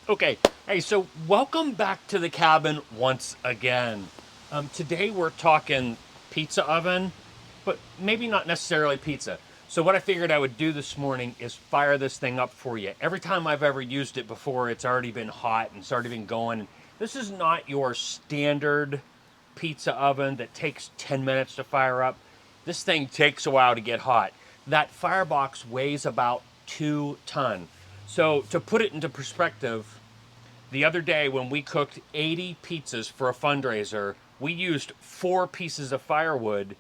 Okay, hey, so welcome back to the cabin once again. Today we're talking pizza oven, but maybe not necessarily pizza. So what I figured I would do this morning is fire this thing up for you. Every time I've ever used it before, it's already been hot and it's already been going. This is not your standard pizza oven that takes 10 minutes to fire up. This thing takes a while to get hot. That firebox weighs about 2 tons. So to put it into perspective, the other day when we cooked 80 pizzas for a fundraiser, we used 4 pieces of firewood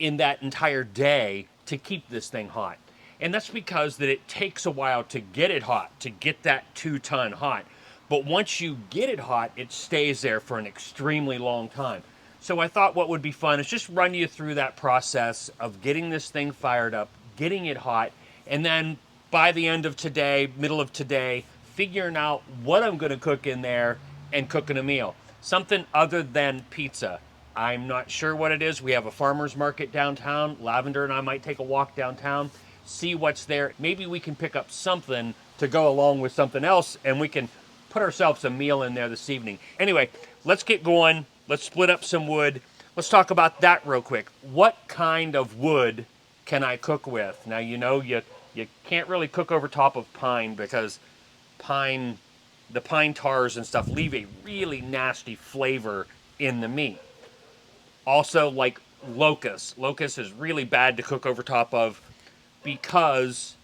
in that entire day to keep this thing hot. And that's because that it takes a while to get it hot, to get that 2 ton hot. But once you get it hot, it stays there for an extremely long time. So I thought what would be fun is just run you through that process of getting this thing fired up, getting it hot, and then by the end of today, middle of today, figuring out what I'm going to cook in there and cooking a meal. Something other than pizza. I'm not sure what it is. We have a farmer's market downtown. Lavender and I might take a walk downtown, see what's there. Maybe we can pick up something to go along with something else, and we can put ourselves a meal in there this evening. Anyway, let's get going. Let's split up some wood. Let's talk about that real quick. What kind of wood can I cook with? Now, you can't really cook over top of pine because pine, the pine tars and stuff leave a really nasty flavor in the meat. Also, like locust. Locust is really bad to cook over top of because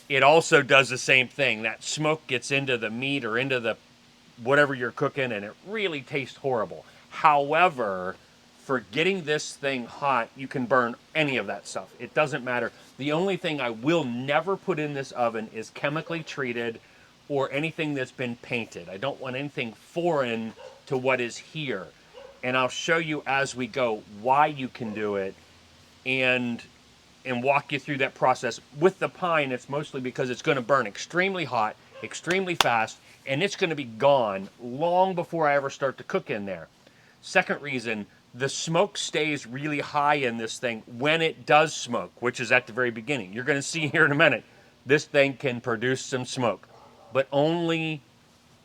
it also does the same thing. That smoke gets into the meat or into the whatever you're cooking and it really tastes horrible. However, for getting this thing hot, you can burn any of that stuff. It doesn't matter. The only thing I will never put in this oven is chemically treated or anything that's been painted. I don't want anything foreign to what is here. And I'll show you as we go why you can do it and walk you through that process. With the pine, it's mostly because it's going to burn extremely hot, extremely fast, and it's going to be gone long before I ever start to cook in there. Second reason, the smoke stays really high in this thing when it does smoke, which is at the very beginning. You're going to see here in a minute, this thing can produce some smoke, but only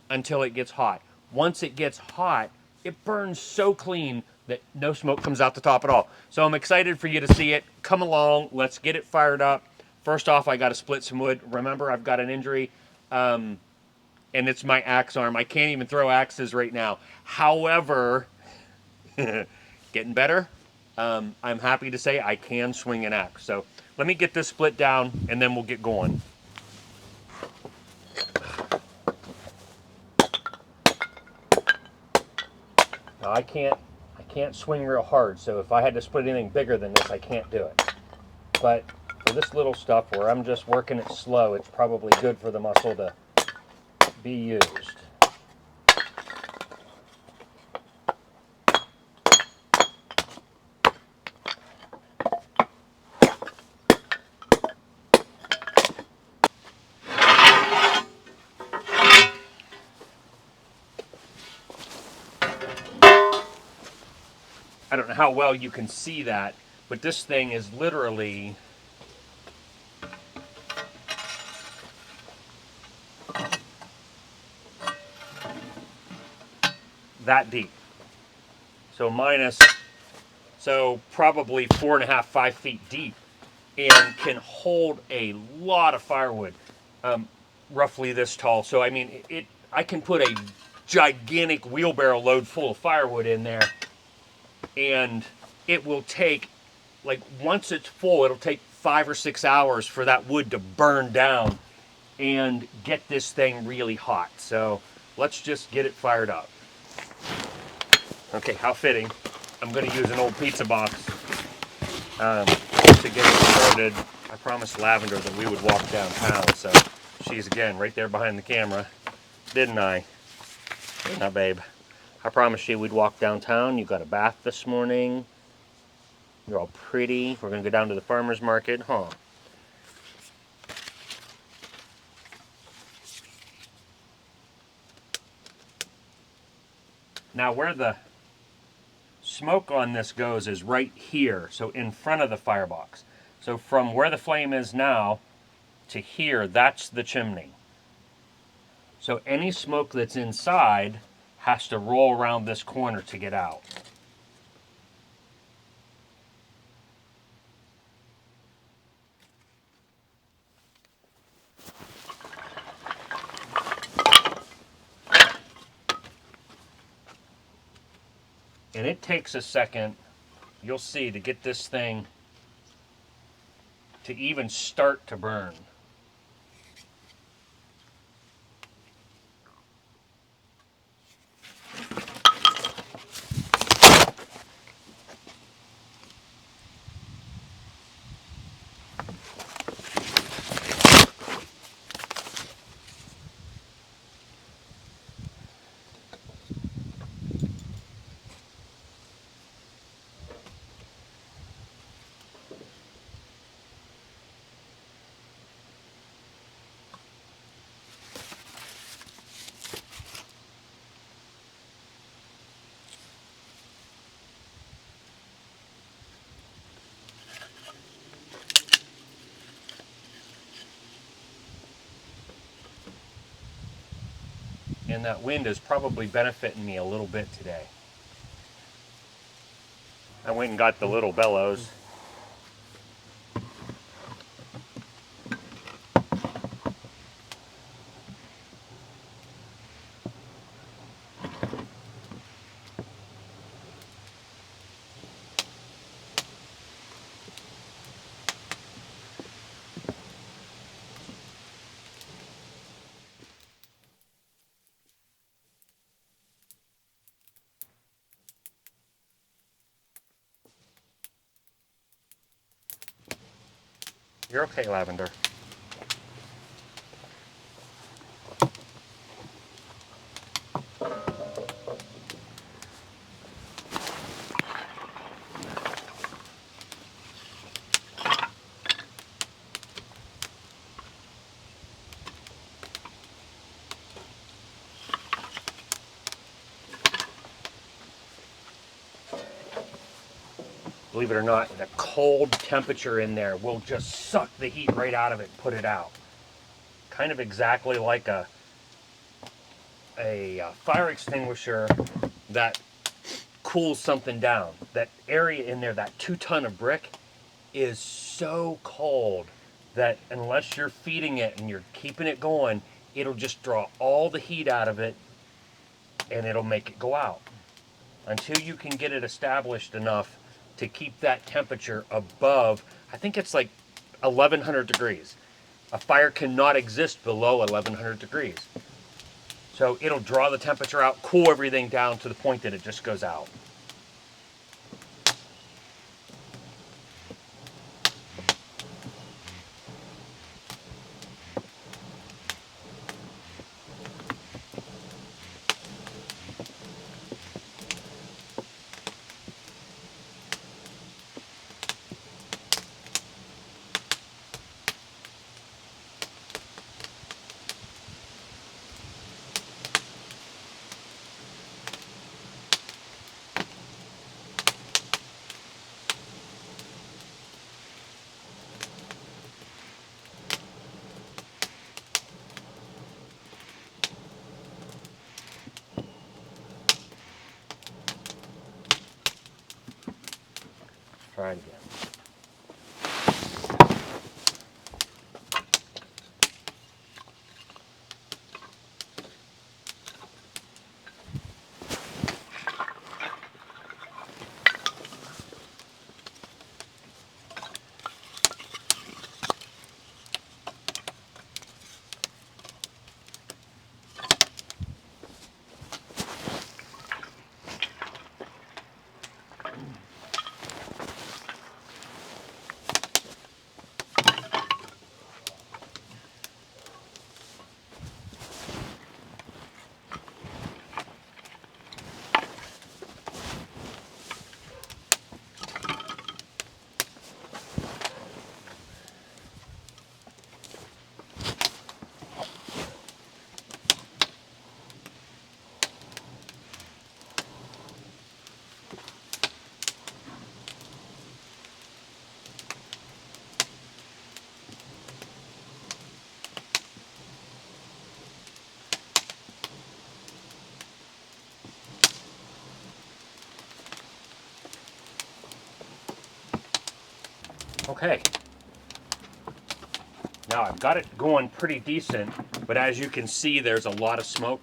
until it gets hot. Once it gets hot, it burns so clean that no smoke comes out the top at all. So I'm excited for you to see it. Come along, let's get it fired up. First off, I got to split some wood. Remember, I've got an injury, and it's my axe arm. I can't even throw axes right now. However, getting better. I'm happy to say I can swing an axe. So let me get this split down, and then we'll get going. Now I can't swing real hard, so if I had to split anything bigger than this, I can't do it. But for this little stuff where I'm just working it slow, it's probably good for the muscle to be used. I don't know how well you can see that, but this thing is literally that deep. So probably 4.5, 5 feet deep, and can hold a lot of firewood, roughly this tall. So I mean, I can put a gigantic wheelbarrow load full of firewood in there, and it will take, like once it's full, it'll take 5 or 6 hours for that wood to burn down and get this thing really hot. So let's just get it fired up. Okay, how fitting. I'm going to use an old pizza box to get it started. I promised Lavender that we would walk downtown, so she's again right there behind the camera. Didn't I? Now, babe. I promised you we'd walk downtown. You got a bath this morning. You're all pretty. We're going to go down to the farmer's market. Huh. Now, where the smoke on this goes is right here, so in front of the firebox. So from where the flame is now to here, that's the chimney. So any smoke that's inside has to roll around this corner to get out. And it takes a second, you'll see, to get this thing to even start to burn. And that wind is probably benefiting me a little bit today. I went and got the little bellows. You're okay, Lavender. Believe it or not, the cold temperature in there will just suck the heat right out of it and put it out. Kind of exactly like a fire extinguisher that cools something down. That area in there, that 2 ton of brick, is so cold that unless you're feeding it and you're keeping it going, it'll just draw all the heat out of it and it'll make it go out. Until you can get it established enough to keep that temperature above, I think it's like 1100 degrees. A fire cannot exist below 1100 degrees. So it'll draw the temperature out, cool everything down to the point that it just goes out. Try it again. Okay. Now I've got it going pretty decent, but as you can see, there's a lot of smoke.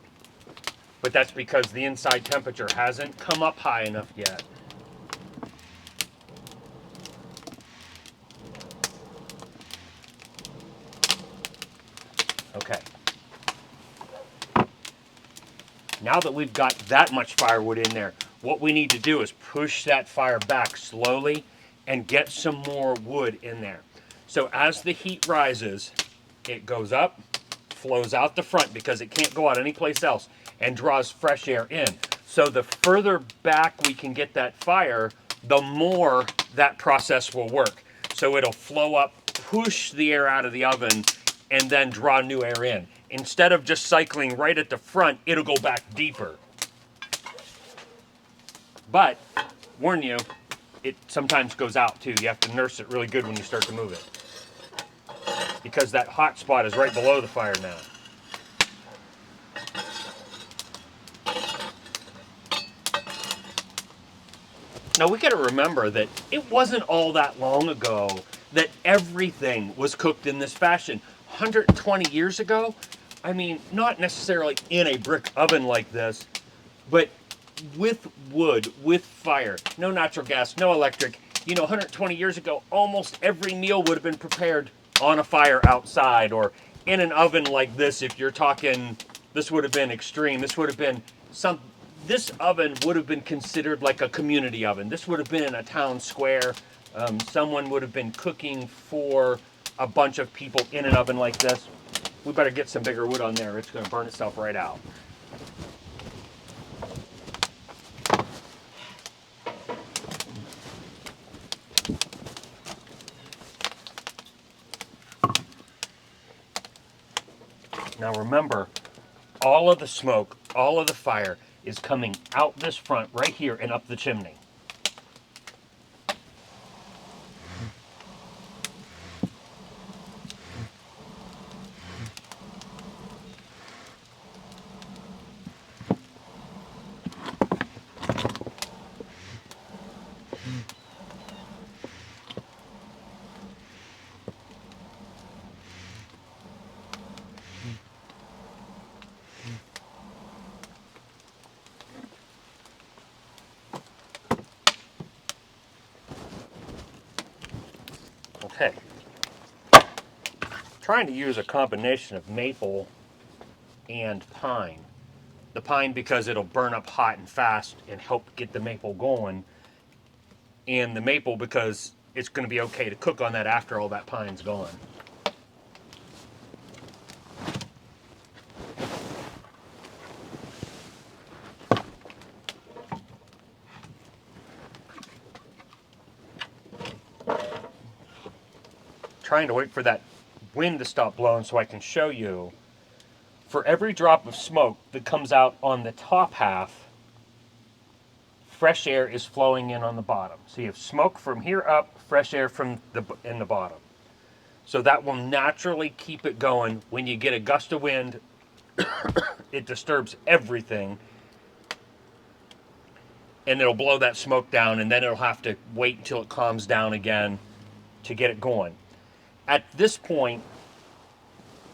But that's because the inside temperature hasn't come up high enough yet. Okay. Now that we've got that much firewood in there, what we need to do is push that fire back slowly and get some more wood in there. So as the heat rises, it goes up, flows out the front because it can't go out anyplace else, and draws fresh air in. So the further back we can get that fire, the more that process will work. So it'll flow up, push the air out of the oven, and then draw new air in. Instead of just cycling right at the front, it'll go back deeper. But, warn you, it sometimes goes out too. You have to nurse it really good when you start to move it, because that hot spot is right below the fire now. Now we got to remember that it wasn't all that long ago that everything was cooked in this fashion. 120 years ago, I mean, not necessarily in a brick oven like this, but with wood, with fire, no natural gas, no electric. You know, 120 years ago, almost every meal would have been prepared on a fire outside or in an oven like this. If you're talking, this would have been extreme. This would have been this oven would have been considered like a community oven. This would have been in a town square. Someone would have been cooking for a bunch of people in an oven like this. We better get some bigger wood on there. It's going to burn itself right out. Now remember, all of the smoke, all of the fire is coming out this front right here and up the chimney. Okay. Trying to use a combination of maple and pine. The pine because it'll burn up hot and fast and help get the maple going. And the maple because it's going to be okay to cook on that after all that pine's gone. Trying to wait for that wind to stop blowing so I can show you. For every drop of smoke that comes out on the top half, fresh air is flowing in on the bottom. So you have smoke from here up, fresh air from in the bottom. So that will naturally keep it going. When you get a gust of wind, it disturbs everything, and it'll blow that smoke down, and then it'll have to wait until it calms down again to get it going. At this point,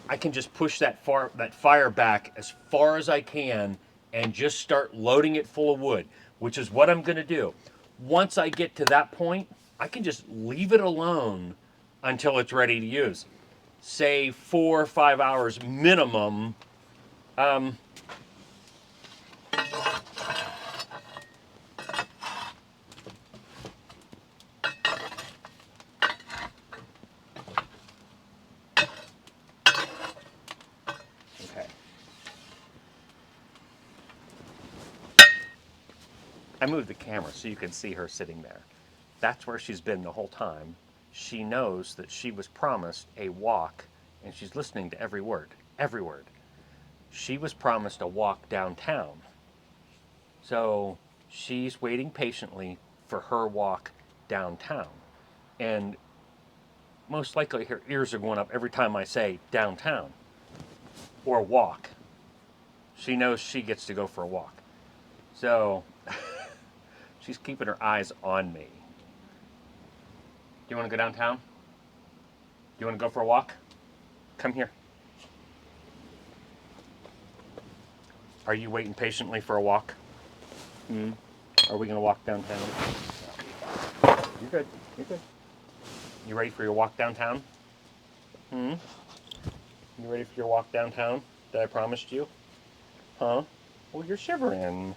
I can just push that fire back as far as I can and just start loading it full of wood, which is what I'm going to do. Once I get to that point, I can just leave it alone until it's ready to use. Say 4 or 5 hours minimum. I moved the camera so you can see her sitting there. That's where she's been the whole time. She knows that she was promised a walk, and she's listening to every word, every word. She was promised a walk downtown. So she's waiting patiently for her walk downtown. And most likely her ears are going up every time I say downtown or walk. She knows she gets to go for a walk. So she's keeping her eyes on me. Do you want to go downtown? You want to go for a walk? Come here. Are you waiting patiently for a walk? Are we going to walk downtown? You're good. You're good. You ready for your walk downtown? You ready for your walk downtown that I promised you? Huh? Well, you're shivering.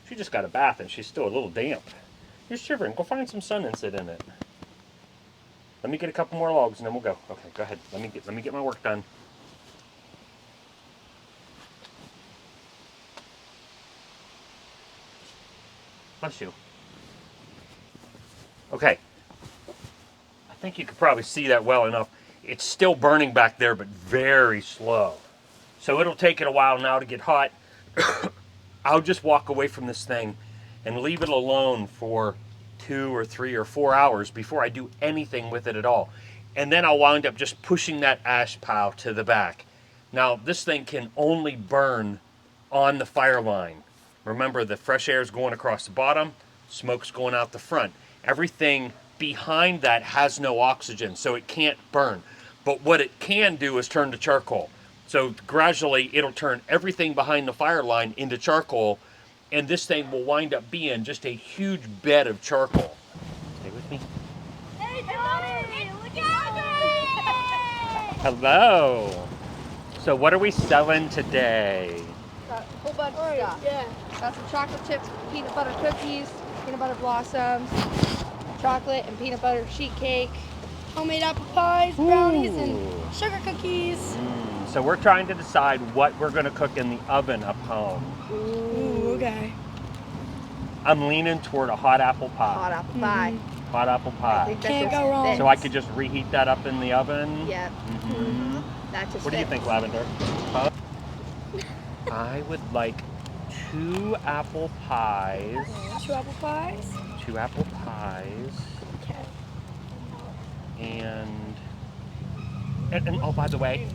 She just got a bath and she's still a little damp. You're shivering. Go find some sun and sit in it. Let me get a couple more logs and then we'll go. Okay, go ahead. Let me get my work done. Bless you. Okay. I think you could probably see that well enough. It's still burning back there, but very slow. So it'll take it a while now to get hot. I'll just walk away from this thing and leave it alone for 2 or 3 or 4 hours before I do anything with it at all. And then I'll wind up just pushing that ash pile to the back. Now, this thing can only burn on the fire line. Remember, the fresh air is going across the bottom, smoke's going out the front. Everything behind that has no oxygen, so it can't burn. But what it can do is turn to charcoal. So gradually, it'll turn everything behind the fire line into charcoal, and this thing will wind up being just a huge bed of charcoal. Stay with me. Hey, Johnny! Look out! Hello. So what are we selling today? Got a whole bunch of stuff. Yeah. Got some chocolate chips, peanut butter cookies, peanut butter blossoms, chocolate and peanut butter sheet cake, Homemade apple pies, brownies, Ooh. and sugar cookies. So we're trying to decide what we're going to cook in the oven up home. Ooh, okay. I'm leaning toward a hot apple pie. hot apple pie. Hot apple I pie. think that Can't just go wrong. fits. So I could just reheat that up in the oven? Yep, Mhm. that just What do you fits. think, Lavender? Huh? I would like 2 apple pies. 2 apple pies. 2 apple pies. Okay. And oh, by the way,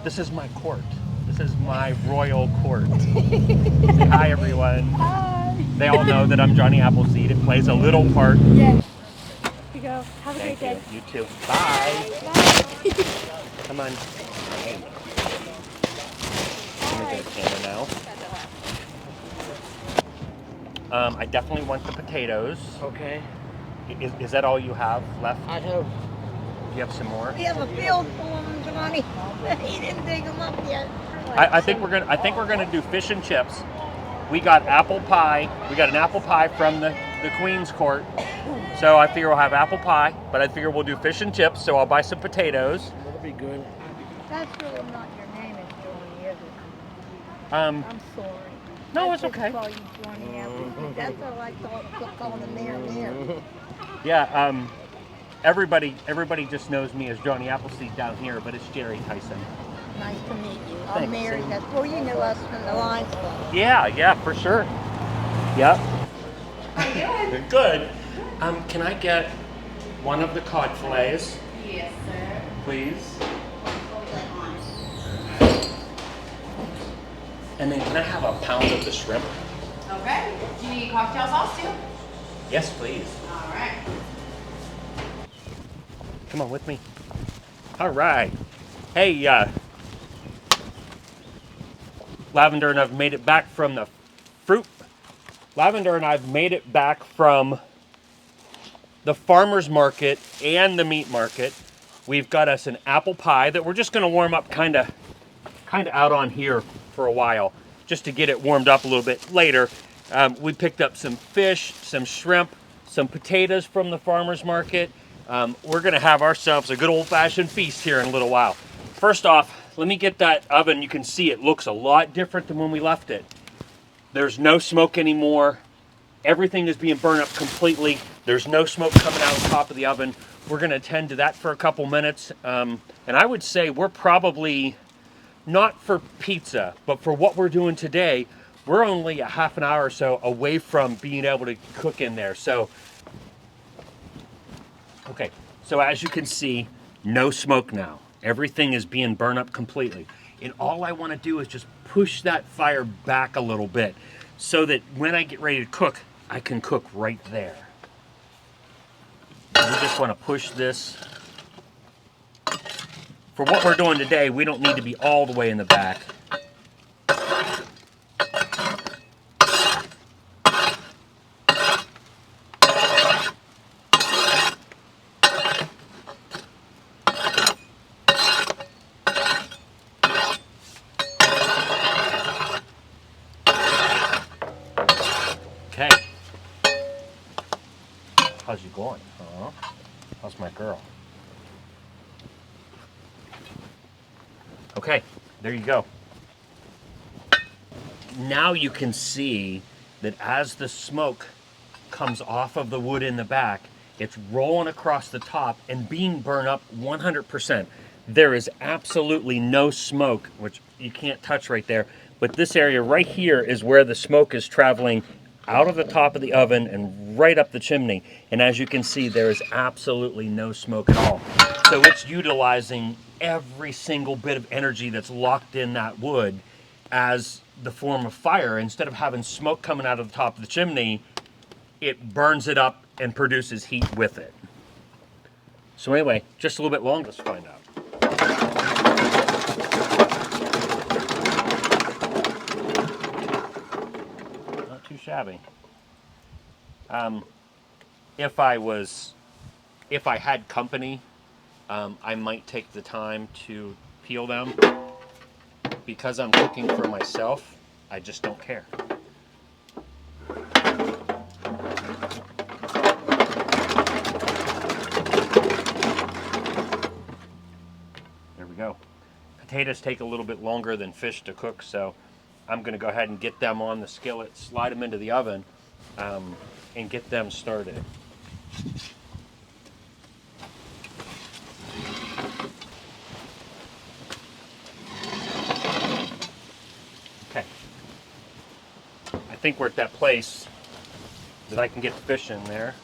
this is my court. This is my royal court. Say hi, everyone. Hi. They all know that I'm Johnny Appleseed. It plays a little part. Yeah. Here you go. Have a Thank great you. day. You too. Bye. Bye. Come on. Let me get a camera now. I definitely want the potatoes. Okay. Is that all you have left? I hope. Do you have some more? We have a field full of them, Johnny. He didn't dig them up yet. I think we're gonna do fish and chips. We got apple pie. We got an apple pie from the Queen's Court. So I figure we'll have apple pie, but I figure we'll do fish and chips. So I'll buy some potatoes. That'll be good. That's really not your name, is Johnny, is it? Um, I'm sorry. No, I it's just okay. call you Johnny Appleseed. That's all I thought calling him there. yeah. Everybody just knows me as Johnny Appleseed down here, but it's Jerry Tyson. Nice to meet you. Thanks. I'm Mary. That's well, you know us from the Lions Club. Yeah, for sure. Yep. Good. Can I get one of the cod fillets? Yes, sir. Please. Hold that on. And then can I have a pound of the shrimp? Okay. Do you need cocktail sauce too? Yes, please. All right. Come on with me. All right. Hey, Lavender and I've made it back from the fruit. Lavender and I've made it back from the farmer's market and the meat market. We've got us an apple pie that we're just going to warm up kind of out on here for a while, just to get it warmed up a little bit later. We picked up some fish, some shrimp, some potatoes from the farmer's market. We're going to have ourselves a good old-fashioned feast here in a little while. First off, let me get that oven. You can see it looks a lot different than when we left it. There's no smoke anymore. Everything is being burned up completely. There's no smoke coming out of the top of the oven. We're going to attend to that for a couple minutes. And I would say we're probably, not for pizza, but for what we're doing today, we're only a half an hour or so away from being able to cook in there. So, okay, so as you can see, no smoke now. Everything is being burned up completely. And all I want to do is just push that fire back a little bit so that when I get ready to cook, I can cook right there. We just want to push this for what we're doing today, we don't need to be all the way in the back. Okay. How's you going? Huh? How's my girl? Okay, there you go. Now you can see that as the smoke comes off of the wood in the back, it's rolling across the top and being burned up 100%. There is absolutely no smoke, which you can't touch right there, but this area right here is where the smoke is traveling out of the top of the oven and right up the chimney. And as you can see, there is absolutely no smoke at all. So it's utilizing every single bit of energy that's locked in that wood as the form of fire. Instead of having smoke coming out of the top of the chimney, it burns it up and produces heat with it. So anyway, just a little bit longer, let's find out. Not too shabby. If I had company, I might take the time to peel them. Because I'm cooking for myself, I just don't care. There we go. Potatoes take a little bit longer than fish to cook, so I'm going to go ahead and get them on the skillet, slide them into the oven, and get them started. Okay. I think we're at that place that I can get the fish in there.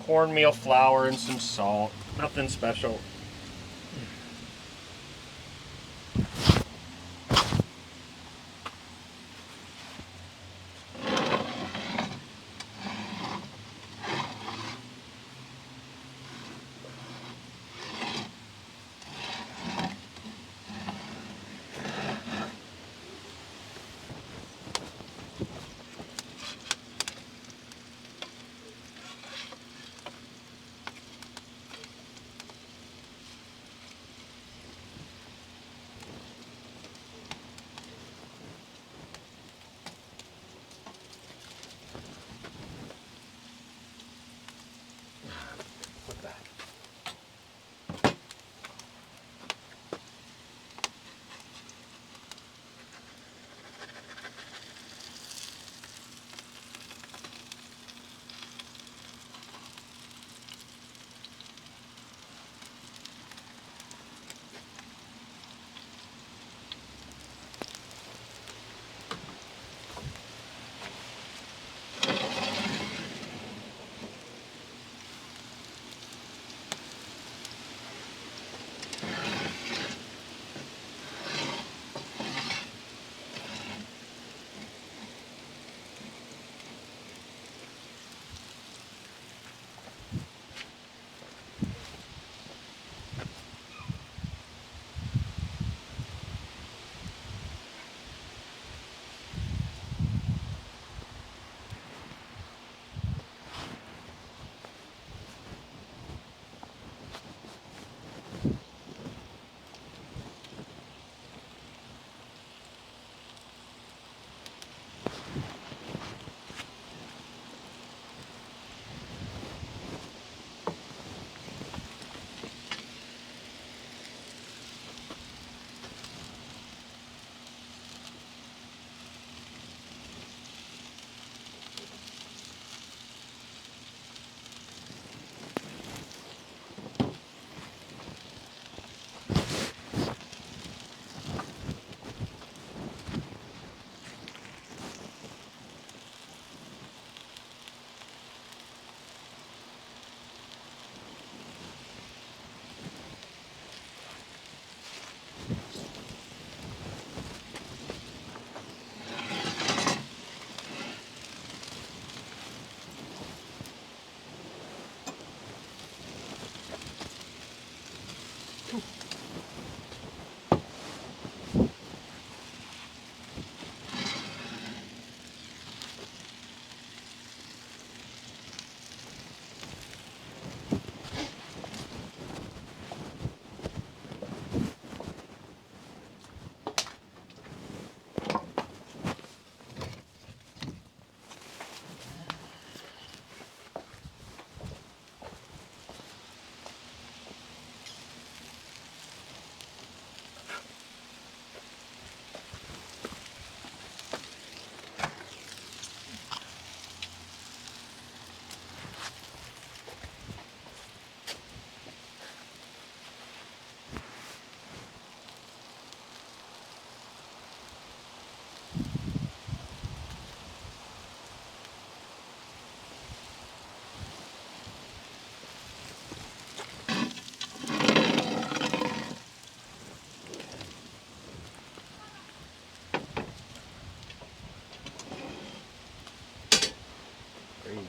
Cornmeal flour and some salt, nothing special.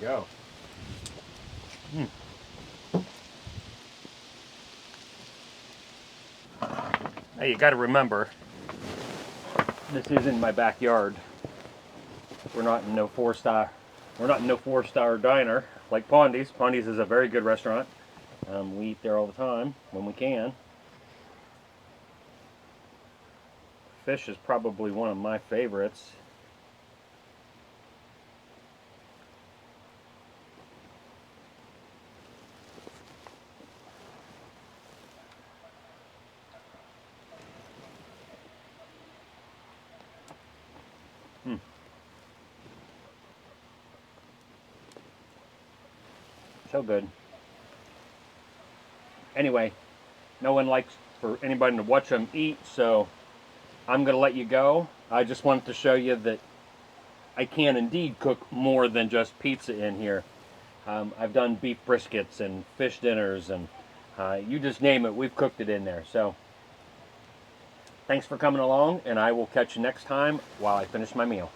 you go. Now you got to remember, this is in my backyard. We're not in no four-star. We're not in no four-star diner like Pondy's. Pondy's is a very good restaurant. We eat there all the time when we can. Fish is probably one of my favorites. So good. Anyway, no one likes for anybody to watch them eat, so I'm going to let you go. I just wanted to show you that I can indeed cook more than just pizza in here. I've done beef briskets and fish dinners, and you just name it, we've cooked it in there. So thanks for coming along, and I will catch you next time while I finish my meal.